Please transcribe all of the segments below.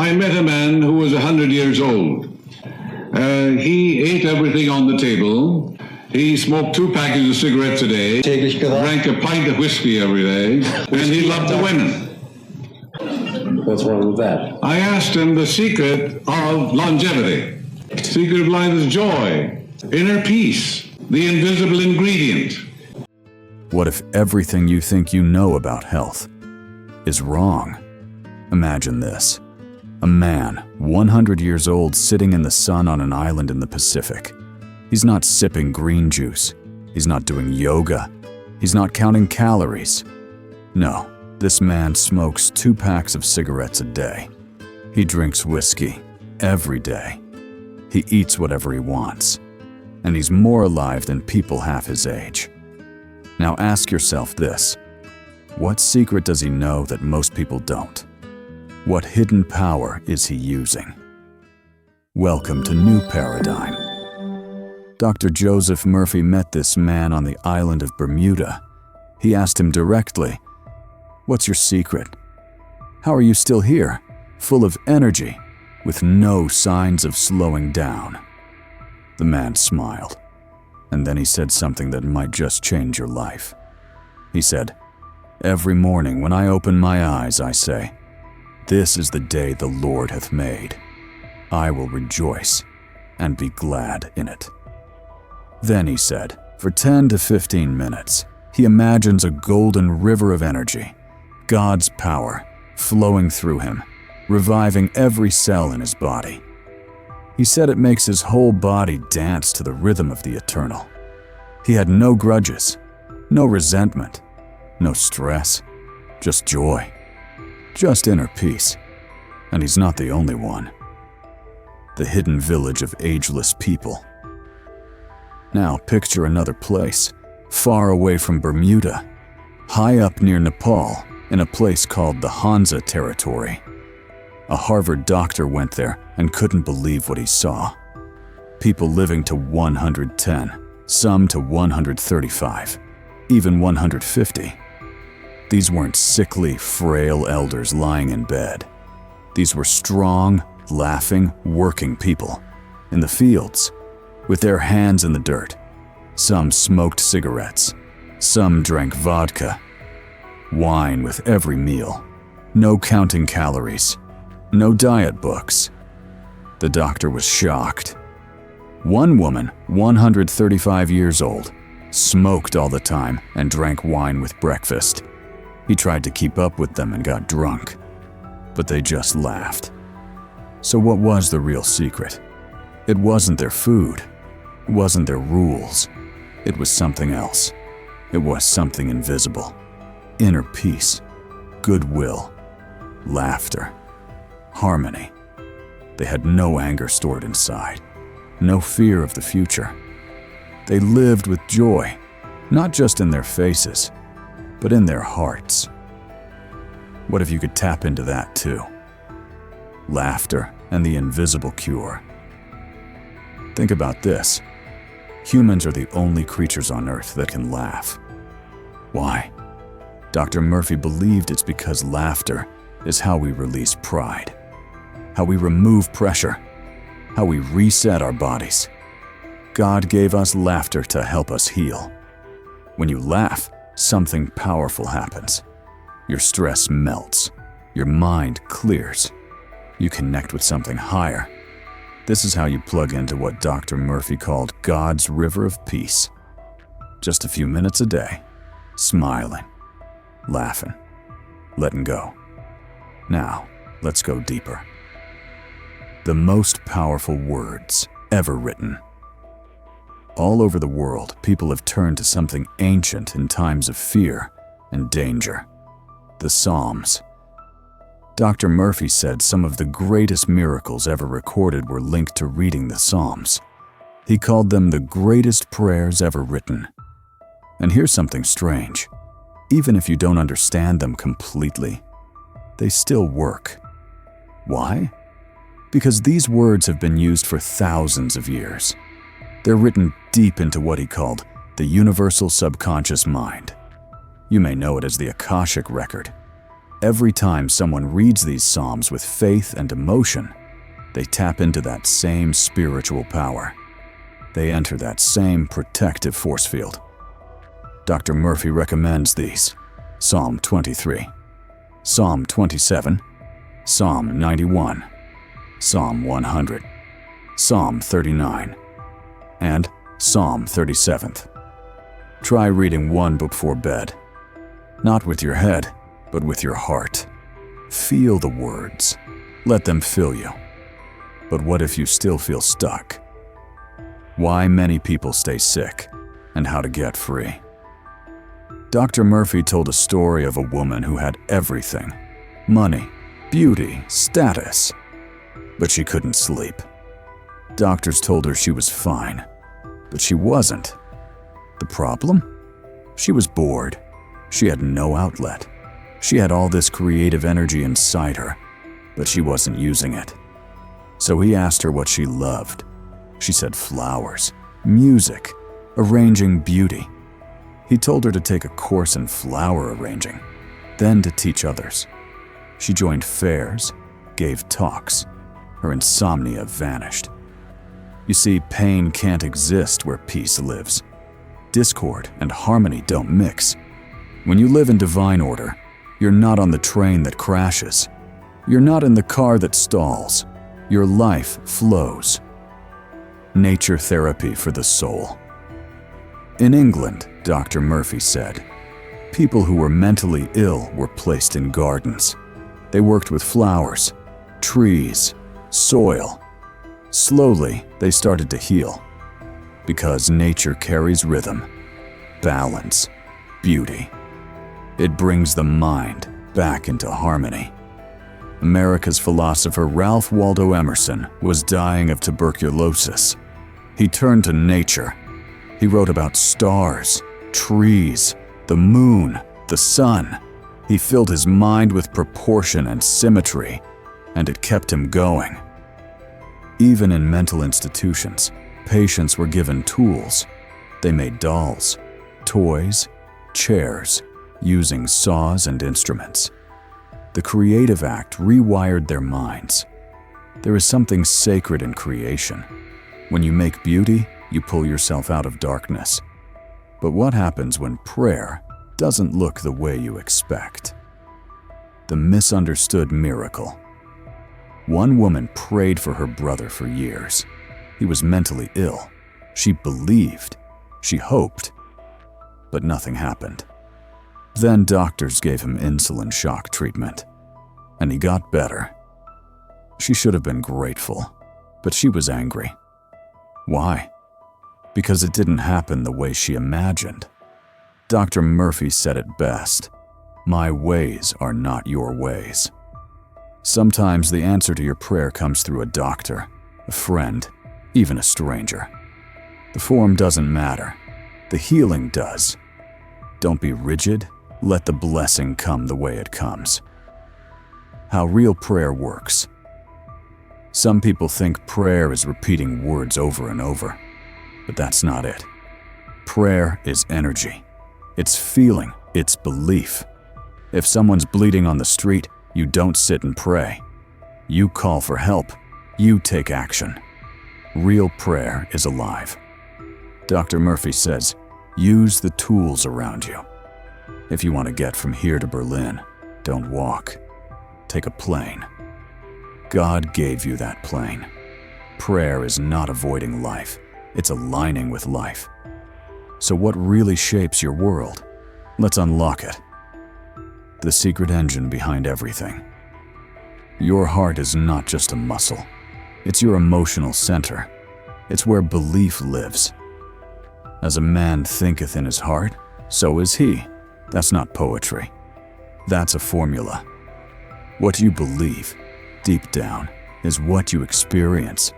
I met a man who was 100 years old. He ate everything on the table. He smoked 2 packages of cigarettes a day, drank a pint of whiskey every day, and he loved the women. What's wrong with that? I asked him the secret of longevity. The secret of life is joy, inner peace, the invisible ingredient. What if everything you think you know about health is wrong? Imagine this. A man, 100 years old, sitting in the sun on an island in the Pacific. He's not sipping green juice. He's not doing yoga. He's not counting calories. No, this man smokes 2 packs of cigarettes a day. He drinks whiskey every day. He eats whatever he wants. And he's more alive than people half his age. Now ask yourself this. What secret does he know that most people don't? What hidden power is he using? Welcome to New Paradigm. Dr. Joseph Murphy met this man on the island of Bermuda. He asked him directly, "What's your secret? How are you still here, full of energy, with no signs of slowing down?" The man smiled, and then he said something that might just change your life. He said, "Every morning when I open my eyes, I say, 'This is the day the Lord hath made. I will rejoice and be glad in it.'" Then he said, for 10 to 15 minutes, he imagines a golden river of energy, God's power, flowing through him, reviving every cell in his body. He said it makes his whole body dance to the rhythm of the eternal. He had no grudges, no resentment, no stress, just joy, just inner peace. And he's not the only one. The hidden village of ageless people. Now picture another place, far away from Bermuda, high up near Nepal, in a place called the Hansa Territory. A Harvard doctor went there and couldn't believe what he saw. People living to 110, some to 135, even 150. These weren't sickly, frail elders lying in bed. These were strong, laughing, working people in the fields, with their hands in the dirt. Some smoked cigarettes. Some drank vodka. Wine with every meal. No counting calories. No diet books. The doctor was shocked. One woman, 135 years old, smoked all the time and drank wine with breakfast. He tried to keep up with them and got drunk, but they just laughed. So what was the real secret? It wasn't their food. It wasn't their rules. It was something else. It was something invisible. Inner peace, goodwill, laughter, harmony. They had no anger stored inside, no fear of the future. They lived with joy, not just in their faces, but in their hearts. What if you could tap into that too? Laughter and the invisible cure. Think about this. Humans are the only creatures on Earth that can laugh. Why? Dr. Murphy believed it's because laughter is how we release pride, how we remove pressure, how we reset our bodies. God gave us laughter to help us heal. When you laugh, something powerful happens. Your stress melts. Your mind clears. You connect with something higher. This is how you plug into what Dr. Murphy called God's river of peace. Just a few minutes a day, smiling, laughing, letting go. Now, let's go deeper. The most powerful words ever written. All over the world, people have turned to something ancient in times of fear and danger. The Psalms. Dr. Murphy said some of the greatest miracles ever recorded were linked to reading the Psalms. He called them the greatest prayers ever written. And here's something strange. Even if you don't understand them completely, they still work. Why? Because these words have been used for thousands of years. They're written deep into what he called the universal subconscious mind. You may know it as the Akashic record. Every time someone reads these psalms with faith and emotion, they tap into that same spiritual power. They enter that same protective force field. Dr. Murphy recommends these: Psalm 23, Psalm 27, Psalm 91, Psalm 100, Psalm 39, and Psalm 37. Try reading one before bed. Not with your head, but with your heart. Feel the words. Let them fill you. But what if you still feel stuck? Why many people stay sick, and how to get free. Dr. Murphy told a story of a woman who had everything: money, beauty, status. But she couldn't sleep. Doctors told her she was fine, but she wasn't. The problem? She was bored. She had no outlet. She had all this creative energy inside her, but she wasn't using it. So he asked her what she loved. She said flowers, music, arranging beauty. He told her to take a course in flower arranging, then to teach others. She joined fairs, gave talks. Her insomnia vanished. You see, pain can't exist where peace lives. Discord and harmony don't mix. When you live in divine order, you're not on the train that crashes. You're not in the car that stalls. Your life flows. Nature therapy for the soul. In England, Dr. Murphy said, people who were mentally ill were placed in gardens. They worked with flowers, trees, soil. Slowly, they started to heal. Because nature carries rhythm, balance, beauty. It brings the mind back into harmony. America's philosopher Ralph Waldo Emerson was dying of tuberculosis. He turned to nature. He wrote about stars, trees, the moon, the sun. He filled his mind with proportion and symmetry, and it kept him going. Even in mental institutions, patients were given tools. They made dolls, toys, chairs, using saws and instruments. The creative act rewired their minds. There is something sacred in creation. When you make beauty, you pull yourself out of darkness. But what happens when prayer doesn't look the way you expect? The misunderstood miracle. One woman prayed for her brother for years. He was mentally ill. She believed. She hoped. But nothing happened. Then doctors gave him insulin shock treatment, and he got better. She should have been grateful, but she was angry. Why? Because it didn't happen the way she imagined. Dr. Murphy said it best: "My ways are not your ways." Sometimes the answer to your prayer comes through a doctor, a friend, even a stranger. The form doesn't matter. The healing does. Don't be rigid. Let the blessing come the way it comes. How real prayer works. Some people think prayer is repeating words over and over, but that's not it. Prayer is energy. It's feeling. It's belief. If someone's bleeding on the street, you don't sit and pray. You call for help. You take action. Real prayer is alive. Dr. Murphy says, use the tools around you. If you want to get from here to Berlin, don't walk. Take a plane. God gave you that plane. Prayer is not avoiding life. It's aligning with life. So what really shapes your world? Let's unlock it. The secret engine behind everything. Your heart is not just a muscle. It's your emotional center. It's where belief lives. As a man thinketh in his heart, so is he. That's not poetry. That's a formula. What you believe, deep down, is what you experience.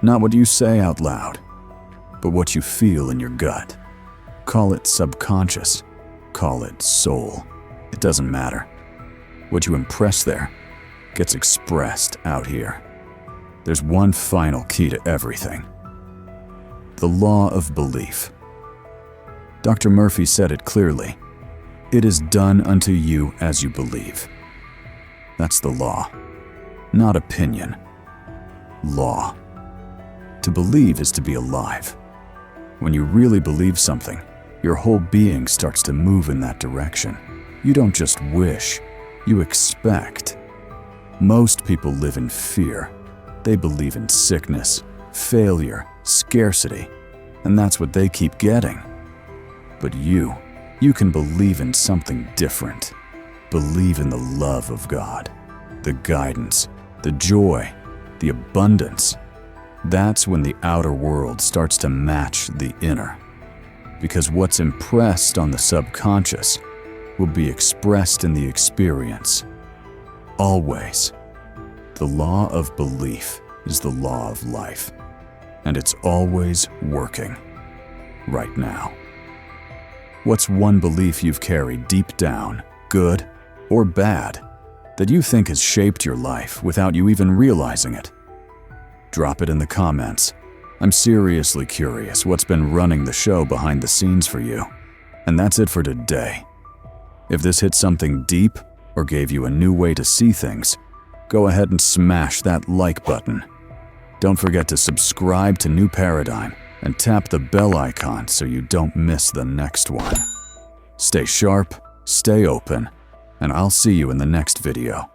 Not what you say out loud, but what you feel in your gut. Call it subconscious. Call it soul. It doesn't matter. What you impress there gets expressed out here. There's one final key to everything. The law of belief. Dr. Murphy said it clearly. It is done unto you as you believe. That's the law. Not opinion. Law. To believe is to be alive. When you really believe something, your whole being starts to move in that direction. You don't just wish, you expect. Most people live in fear. They believe in sickness, failure, scarcity, and that's what they keep getting. But you can believe in something different. Believe in the love of God, the guidance, the joy, the abundance. That's when the outer world starts to match the inner. Because what's impressed on the subconscious will be expressed in the experience. Always. The law of belief is the law of life, and it's always working. Right now. What's one belief you've carried deep down, good or bad, that you think has shaped your life without you even realizing it? Drop it in the comments. I'm seriously curious what's been running the show behind the scenes for you. And that's it for today. If this hit something deep or gave you a new way to see things, go ahead and smash that like button. Don't forget to subscribe to New Paradigm and tap the bell icon so you don't miss the next one. Stay sharp, stay open, and I'll see you in the next video.